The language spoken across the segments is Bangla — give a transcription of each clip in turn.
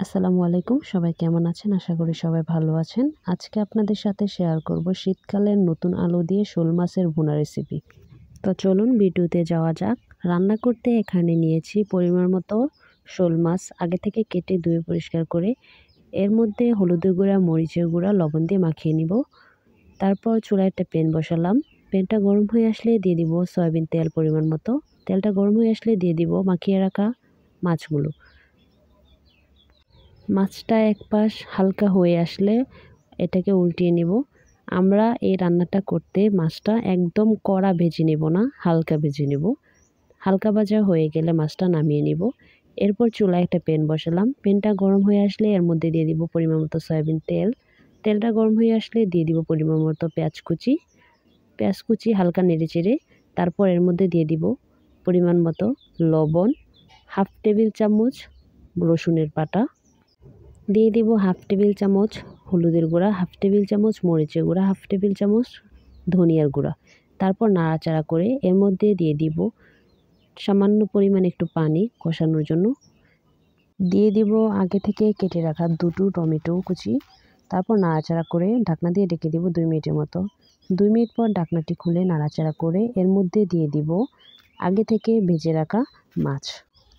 আসসালামু আলাইকুম, সবাই কেমন আছেন? আশা করি সবাই ভালো আছেন। আজকে আপনাদের সাথে শেয়ার করব শীতকালের নতুন আলু দিয়ে শোল মাছের ভুনা রেসিপি। তো চলুন ভিডিওতে যাওয়া যাক। রান্না করতে এখানে নিয়েছি পরিমাণ মতো শোল মাছ, আগে থেকে কেটে ধুয়ে পরিষ্কার করে এর মধ্যে হলুদের গুঁড়া, মরিচের গুঁড়া, লবণ দিয়ে মাখিয়ে নিব। তারপর চুলায় একটা প্যান বসালাম। প্যানটা গরম হয়ে আসলে দিয়ে দিব সয়াবিন তেল পরিমাণ মতো। তেলটা গরম হয়ে আসলে দিয়ে দিব মাখিয়ে রাখা মাছগুলো। মাছটা এক পাশ হালকা হয়ে আসলে এটাকে উল্টিয়ে নিব। আমরা এই রান্নাটা করতে মাছটা একদম কড়া ভেজে নেব না, হালকা ভেজে নেব। হালকা ভাজা হয়ে গেলে মাছটা নামিয়ে নিব। এরপর চুলায় একটা প্যান বসালাম। প্যানটা গরম হয়ে আসলে এর মধ্যে দিয়ে দিব পরিমাণ মতো সয়াবিন তেল। তেলটা গরম হয়ে আসলে দিয়ে দিব পরিমাণ মতো পেঁয়াজ কুচি হালকা নেড়েচেড়ে তারপর এর মধ্যে দিয়ে দিব পরিমাণ মতো লবণ, হাফ টেবিল চামচ রসুনের বাটা, দিয়ে দিব হাফ টেবিল চামচ হলুদের গুঁড়া, হাফ টেবিল চামচ মরিচের গুঁড়া, হাফ টেবিল চামচ ধনিয়ার গুঁড়া। তারপর নাড়াচাড়া করে এর মধ্যে দিয়ে দিব সামান্য পরিমাণ একটু পানি কষানোর জন্য। দিয়ে দিব আগে থেকে কেটে রাখা দুটো টমেটো কুচি। তারপর নাড়াচাড়া করে ঢাকনা দিয়ে ঢেকে দিব 2 মিনিটের মতো। 2 মিনিট পর ঢাকনাটি খুলে নাড়াচাড়া করে এর মধ্যে দিয়ে দিব আগে থেকে ভেজে রাখা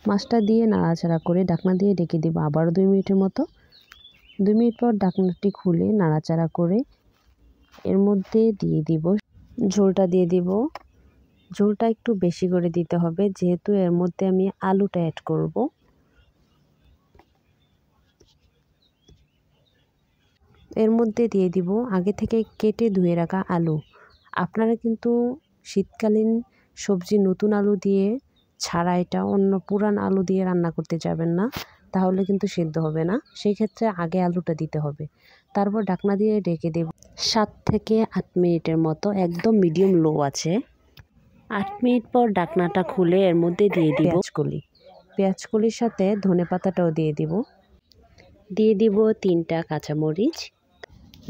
মাছটা দিয়ে নাড়াচাড়া করে ঢাকনা দিয়ে ঢেকে দিব আবারও 2 মিনিটের মতো। 2 মিনিট পর ঢাকনাটি খুলে নাড়াচাড়া করে এর মধ্যে দিয়ে দিব ঝোলটা দিয়ে দিব। ঝোলটা একটু বেশি করে দিতে হবে যেহেতু এর মধ্যে আমি আলুটা অ্যাড করব। এর মধ্যে দিয়ে দিব আগে থেকে কেটে ধুয়ে রাখা আলু। আপনারা কিন্তু শীতকালীন সবজি নতুন আলু দিয়ে ছাড়া এটা অন্য পুরান আলু দিয়ে রান্না করতে যাবেন না, তাহলে কিন্তু সিদ্ধ হবে না। সেই ক্ষেত্রে আগে আলুটা দিতে হবে। তারপর ঢাকনা দিয়ে ঢেকে দেব 7 থেকে 8 মিনিটের মতো, একদম মিডিয়াম লো আছে। 8 মিনিট পর ঢাকনাটা খুলে এর মধ্যে দিয়ে দিব পেঁয়াজকলির সাথে ধনেপাতাটাও দিয়ে দিব 3টা কাঁচামরিচ।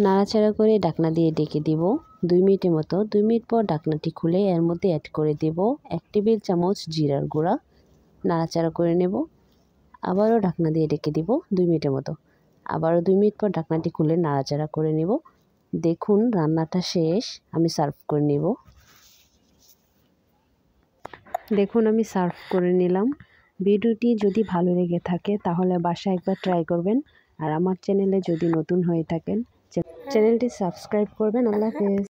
নাড়াচাড়া করে ঢাকনা দিয়ে ঢেকে দিব 2 মিনিটের মতো। 2 মিনিট পর ঢাকনাটি খুলে এর মধ্যে অ্যাড করে দেব 1 টেবিল চামচ জিরার গুঁড়া। নাড়াচাড়া করে নেব। আবারও ঢাকনা দিয়ে ঢেকে দিব 2 মিনিটের মতো। আবারও 2 মিনিট পর ঢাকনাটি খুলে নাড়াচাড়া করে নেব। দেখুন রান্নাটা শেষ, আমি সার্ভ করে নেব। দেখুন আমি সার্ভ করে নিলাম। ভিডিওটি যদি ভালো লেগে থাকে তাহলে বাসায় একবার ট্রাই করবেন। আর আমার চ্যানেলে যদি নতুন হয়ে থাকেন চ্যানেলটি সাবস্ক্রাইব করবেন। আল্লাহ হাফেজ।